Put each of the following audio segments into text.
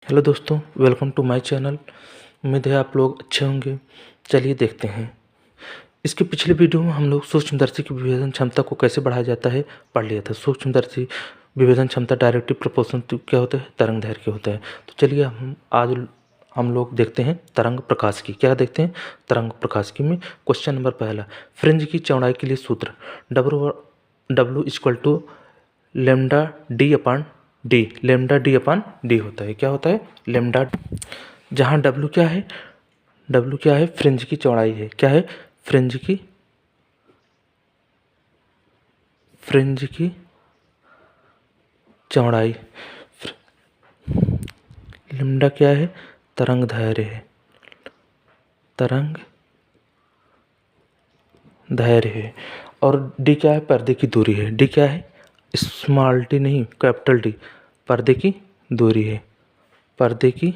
Hello दोस्तों, welcome to my channel. उम्मीद है आप लोग अच्छे होंगे। चलिए देखते हैं। इसके पिछले वीडियो में हम लोग सूक्ष्मदर्शी की विभेदन क्षमता को कैसे बढ़ाया जाता है पढ़ लिया था। सूक्ष्मदर्शी विभेदन क्षमता डायरेक्टली प्रोपोर्शनल टू क्या होता है, तरंग दैर्घ्य होता है। तो चलिए हम लोग देखते हैं तरंग प्रकाश की। क्या देखते हैं? तरंग प्रकाश की में क्वेश्चन नंबर पहला, फ्रिंज की चौड़ाई के लिए सूत्र W equal to lambda D upon D. Lambda D upon D होता है। क्या होता है? लेमडा। जहाँ डब्ल्यू क्या है? डब्ल्यू क्या है? फ्रिंज की चौड़ाई है। क्या है? फ्रिंज की चौड़ाई। लेमडा क्या है? तरंग दैर्घ्य है। तरंग दैर्घ्य है। और डी क्या है? पर्दे की दूरी है। डी क्या है? स्मॉल डी नहीं, कैपिटल डी। पर्दे की दूरी है। पर्दे की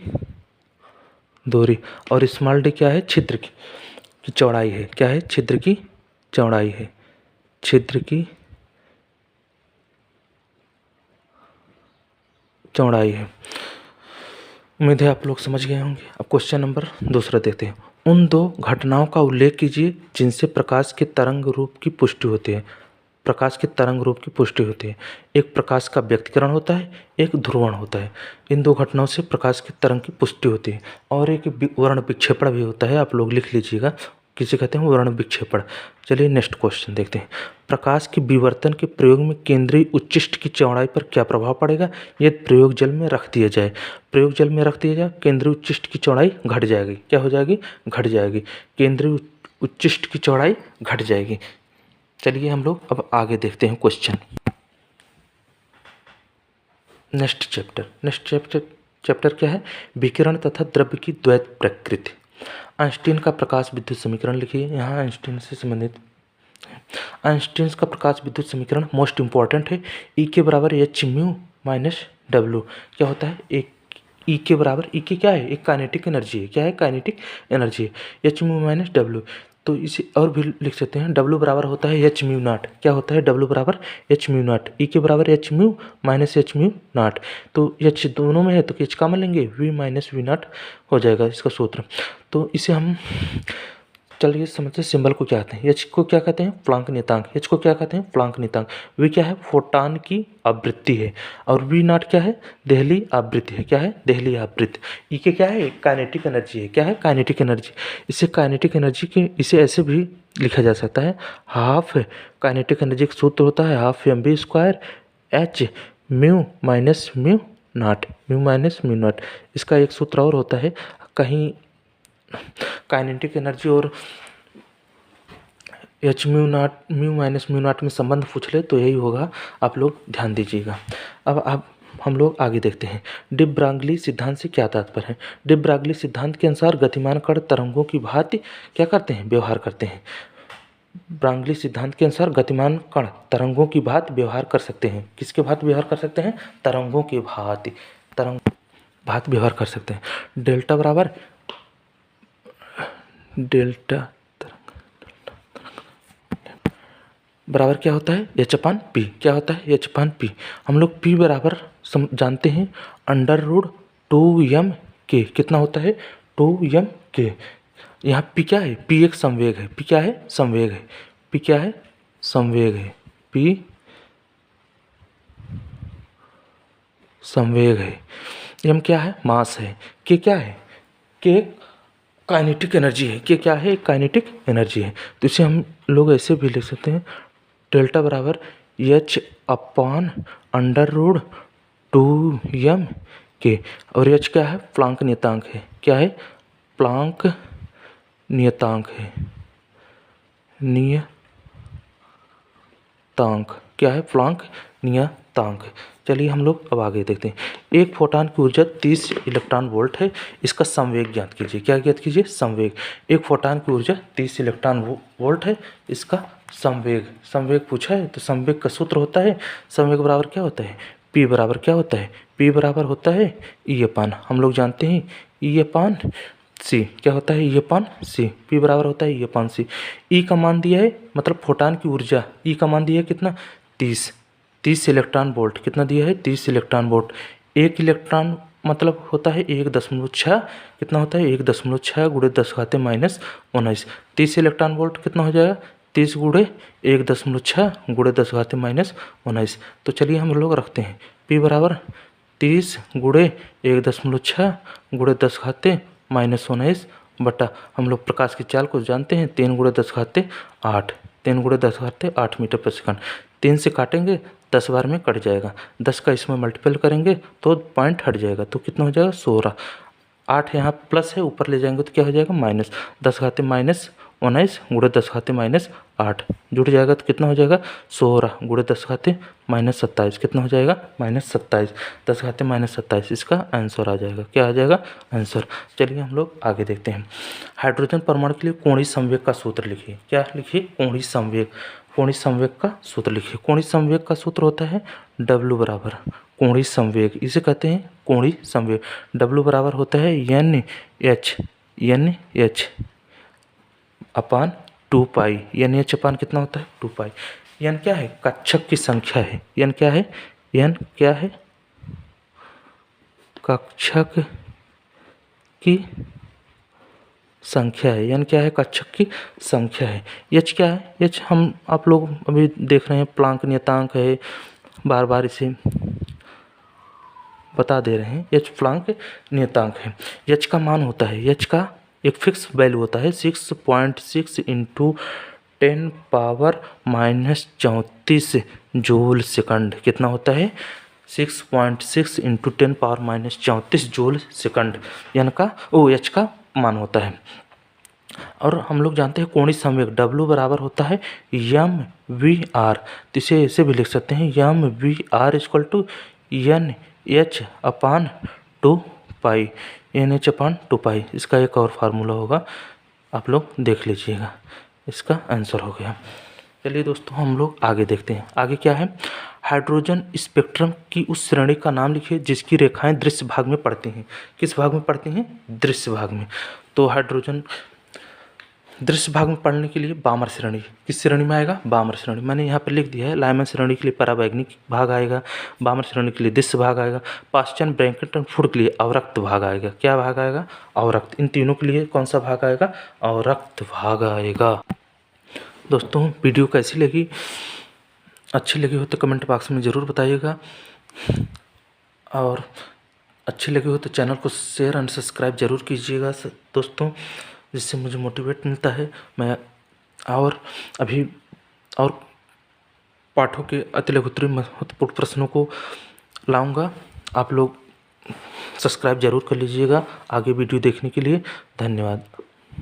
दूरी। और स्मॉल डी क्या है? छिद्र की चौड़ाई है। क्या है? छिद्र की चौड़ाई है। छिद्र की चौड़ाई है। उम्मीद है आप लोग समझ गए होंगे। अब क्वेश्चन नंबर दूसरा देखते हैं। उन दो घटनाओं का उल्लेख कीजिए जिनसे प्रकाश के तरंग रूप की पुष्टि होती है। प्रकाश के तरंग रूप की पुष्टि होती है। एक प्रकाश का व्यक्तीकरण होता है, एक ध्रुवण होता है। इन दो घटनाओं से प्रकाश की तरंग की पुष्टि होती है। और एक वर्ण विक्षेपण भी होता है। आप लोग लिख लीजिएगा, किसे कहते हैं? वर्ण विक्षेपण। चलिए नेक्स्ट क्वेश्चन देखते हैं। प्रकाश के विवर्तन के प्रयोग में केंद्रीय उच्चिष्ट की चौड़ाई पर क्या प्रभाव पड़ेगा यदि प्रयोग जल में रख दिया जाए? प्रयोग जल में रख दिया जाए, केंद्रीय उच्चिष्ट की चौड़ाई घट जाएगी। क्या हो जाएगी? घट जाएगी। केंद्रीय उच्चिष्ट की चौड़ाई घट जाएगी। चलिए हम लोग अब आगे देखते हैं क्वेश्चन। नेक्स्ट चैप्टर क्या है? विकिरण तथा द्रव्य की द्वैत प्रकृति। आइंस्टीन का प्रकाश विद्युत समीकरण लिखिए। यहाँ आइंस्टीन से संबंधित आइंस्टीन का प्रकाश विद्युत समीकरण मोस्ट इंपॉर्टेंट है। ई के बराबर एच म्यू माइनस डब्ल्यू। क्या होता है? एक ई के बराबर, ई की क्या है? एक काइनेटिक एनर्जी है। क्या है? काइनेटिक एनर्जी है। H mu minus W. तो इसे और भी लिख सकते हैं। डब्ल्यू बराबर होता है एच म्यू नॉट। क्या होता है? डब्ल्यू बराबर एच म्यू नॉट। ई के बराबर H mu minus H mu not. तो एच दोनों में है तो एच कॉमन लेंगे, वी माइनस वी नॉट हो जाएगा इसका सूत्र। तो इसे हम चलिए समझते हैं सिंबल को क्या कहते हैं। एच को क्या कहते हैं? प्लांक नियतांक। एच को क्या कहते हैं? प्लांक नियतांक। वी क्या है? फोटॉन की आवृत्ति है। और वी नॉट क्या है? देहली आवृत्ति है। क्या है? देहली आवृत्ति। ई के क्या है? काइनेटिक एनर्जी है। क्या है? Kinetic energy. इसे काइनेटिक एनर्जी के इसे ऐसे भी लिखा जा सकता है, हाफ काइनेटिक एनर्जी का सूत्र होता है half M B square H mu minus mu naught. Mu minus mu naught. इसका एक सूत्र और होता है, कहीं काइनेटिक एनर्जी और H mu naught mu minus mu naught में संबंध पूछ ले तो यही होगा। आप लोग ध्यान दीजिएगा। अब हम लोग आगे देखते हैं। डी ब्रागली सिद्धांत से क्या तात्पर्य है? डी ब्रागली सिद्धांत के अनुसार गतिमान कण तरंगों की भांति क्या करते हैं? व्यवहार करते हैं। ब्रागली सिद्धांत के अनुसार गतिमान कण तरंगों की भांति व्यवहार कर सकते हैं। किसके भांति व्यवहार कर सकते हैं? तरंगों की भांति। तरंग भांति व्यवहार कर सकते हैं। डेल्टा बराबर डेल्टा बराबर क्या होता है? एच अपान पी। क्या होता है? एच अपान पी। हम लोग पी बराबर जानते हैं अंडर रूट 2m के। कितना होता है? 2m के। यहाँ पी क्या है? पी एक संवेग है। पी क्या है? संवेग है। पी क्या है? संवेग है। पी संवेग है। एम क्या है? मास है। के क्या है? के काइनेटिक एनर्जी है। के क्या है? काइनेटिक एनर्जी है। तो इसे हम लोग ऐसे भी लिख सकते हैं, डेल्टा बराबर H upon under root 2m के। और एच क्या है? प्लांक नियतांक है। क्या है? प्लांक नियतांक है। नियतांक क्या है? प्लांक नियतांक। चलिए हम लोग अब आगे देखते हैं। एक फोटॉन की ऊर्जा 30 इलेक्ट्रॉन वोल्ट है। इसका संवेग ज्ञात कीजिए। क्या ज्ञात कीजिए? संवेग। एक फोटॉन की ऊर्जा 30 इलेक्ट्रॉन वोल्ट है। इसका संवेग पूछा है तो संवेग का सूत्र होता है, संवेग बराबर क्या होता है? पी बराबर क्या होता है? पी बराबर होता है ई अपान, हम लोग जानते हैं ई अपान सी। क्या होता है? ई अपान सी। पी बराबर होता है ई अपान सी। ई का मान दिया है, मतलब फोटॉन की ऊर्जा ई का मान दिया है कितना? 30 इलेक्ट्रॉन वोल्ट। कितना दिया है? 30 इलेक्ट्रॉन वोल्ट। एक इलेक्ट्रॉन मतलब होता है 1.6, कितना होता है 1.6 गुणे 10⁻⁻19। 30 इलेक्ट्रॉन वोल्ट कितना हो जाएगा 30 गुणे 1.6 गुणे 10⁻⁻19। तो चलिए हम लोग रखते हैं P बराबर 30 गुणे 1.6 गुणे 10⁻⁻19 बटा, हम लोग प्रकाश की चाल को जानते हैं 3 गुणे 10⁸, 3 गुणे 10⁸ मीटर पर सेकंड। 3 से काटेंगे 10 बार में कट जाएगा, 10 का इसमें मल्टीपल करेंगे तो पॉइंट हट जाएगा, तो कितना हो जाएगा 16। 8 यहाँ प्लस है, ऊपर ले जाएंगे तो क्या हो जाएगा माइनस, 10⁻⁻19 गुणे 10⁻⁸ जुड़ जाएगा तो कितना हो जाएगा 16 गुणे 10⁻⁻27, कितना हो जाएगा -27, 10⁻⁻27 इसका आंसर आ जाएगा। क्या आ जाएगा आंसर। चलिए हम लोग आगे देखते हैं। हाइड्रोजन परमाणु के लिए कोणीय संवेग का सूत्र लिखिए। क्या लिखिए कोणीय संवेग, कोणीय संवेग का सूत्र लिखिए। कोणीय संवेग का सूत्र होता है W बराबर कोणीय संवेग, इसे कहते हैं कोणीय संवेग। W बराबर होता है NH अपान 2 पाई, NH अपान कितना होता है 2 पाई। N क्या है कक्षक की संख्या है, N क्या है, N क्या है कक्षक की संख्या है, N क्या है कक्षक की संख्या है। H क्या है, H हम आप लोग अभी देख रहे हैं प्लांक नियतांक है, बार बार इसे बता दे रहे हैं, H प्लांक नियतांक है। H का मान होता है, H का एक फिक्स वैल्यू होता है 6.6 × 10⁻⁻34 जूल सेकंड। कितना होता है 6.6 × 10⁻⁻34 जूल सेकंड, H का मान होता है। और हम लोग जानते हैं कोणीय संवेग W बराबर होता है mvr, तो इसे ऐसे भी लिख सकते हैं mvr = NH अपान 2 पाई, NH अपान 2 पाई। इसका एक और फार्मूला होगा, आप लोग देख लीजिएगा, इसका आंसर हो गया। चलिए दोस्तों हम लोग आगे देखते हैं। आगे क्या है, हाइड्रोजन स्पेक्ट्रम की उस श्रेणी का नाम लिखिए जिसकी रेखाएं दृश्य भाग में पड़ती हैं। किस भाग में पड़ती हैं, दृश्य भाग में। तो हाइड्रोजन दृश्य भाग में पढ़ने के लिए बामर श्रेणी, किस श्रेणी में आएगा बामर श्रेणी। मैंने यहाँ पर लिख दिया है, लाइमन श्रेणी के लिए परावैज्ञानिक भाग आएगा, बामर श्रेणी के लिए दृश्य भाग आएगा, पाश्चन ब्रैंकेटन फूड के लिए अवरक्त भाग आएगा। क्या भाग आएगा अवरक्त। इन तीनों के लिए कौन सा भाग आएगा अवरक्त भाग आएगा। दोस्तों वीडियो कैसी लगी, अच्छी लगी हो तो कमेंट बॉक्स में ज़रूर बताइएगा, और अच्छी लगी हो तो चैनल को शेयर एंड सब्सक्राइब जरूर कीजिएगा दोस्तों, जिससे मुझे मोटिवेट मिलता है। मैं और अभी और पाठों के अति लघुत्तरी महत्वपूर्ण प्रश्नों को लाऊंगा, आप लोग सब्सक्राइब जरूर कर लीजिएगा। आगे वीडियो देखने के लिए धन्यवाद।